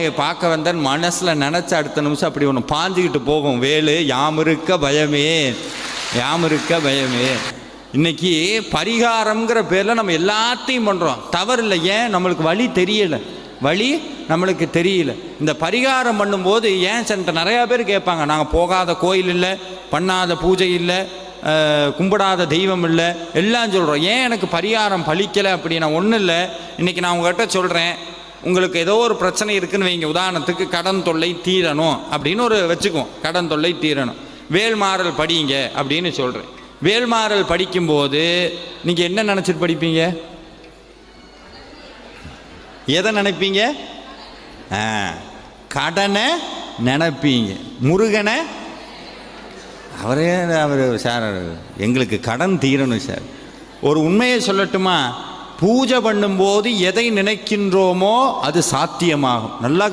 பார்க்க வந்தேன் மனசில் நினச்ச அடுத்த நிமிஷம் அப்படி ஒன்று பாஞ்சிக்கிட்டு போகும். வேலு யாமிருக்க பயமே, யாமிருக்க பயமே. இன்னைக்கு பரிகாரம்ங்கிற பேரில் நம்ம எல்லாத்தையும் பண்ணுறோம். தவறு இல்லை. ஏன்? நம்மளுக்கு வழி தெரியலை, வழி நம்மளுக்கு தெரியல. இந்த பரிகாரம் பண்ணும்போது ஏன் சென்ட்ட நிறையா பேர் கேட்பாங்க, நாங்கள் போகாத கோயில் இல்லை, பண்ணாத பூஜை இல்லை, கும்பிடாத தெய்வம் இல்லை, எல்லாம் சொல்கிறோம். ஏன் எனக்கு பரிகாரம் பலிக்கலை அப்படின்னா ஒன்றும் இல்லை. இன்றைக்கி நான் உங்கள்கிட்ட சொல்கிறேன், உங்களுக்கு ஏதோ ஒரு பிரச்சனை இருக்குன்னு வைங்க. உதாரணத்துக்கு கடன் தொல்லை தீரணும் அப்படின்னு ஒரு வச்சுக்குவோம். கடன் தொல்லை தீரணும், வேல்மாறல் படிங்க அப்படின்னு சொல்கிறேன். வேல்மாறல் படிக்கும்போது நீங்கள் என்ன நினச்சிட்டு படிப்பீங்க? எதை நினைப்பீங்க? கடனை நினைப்பீங்க. முருகனை அவர் சார் எங்களுக்கு கடன் தீரணும் சார். ஒரு உண்மையை சொல்லட்டுமா? பூஜை பண்ணும்போது எதை நினைக்கின்றோமோ அது சாத்தியமாகும். நல்லா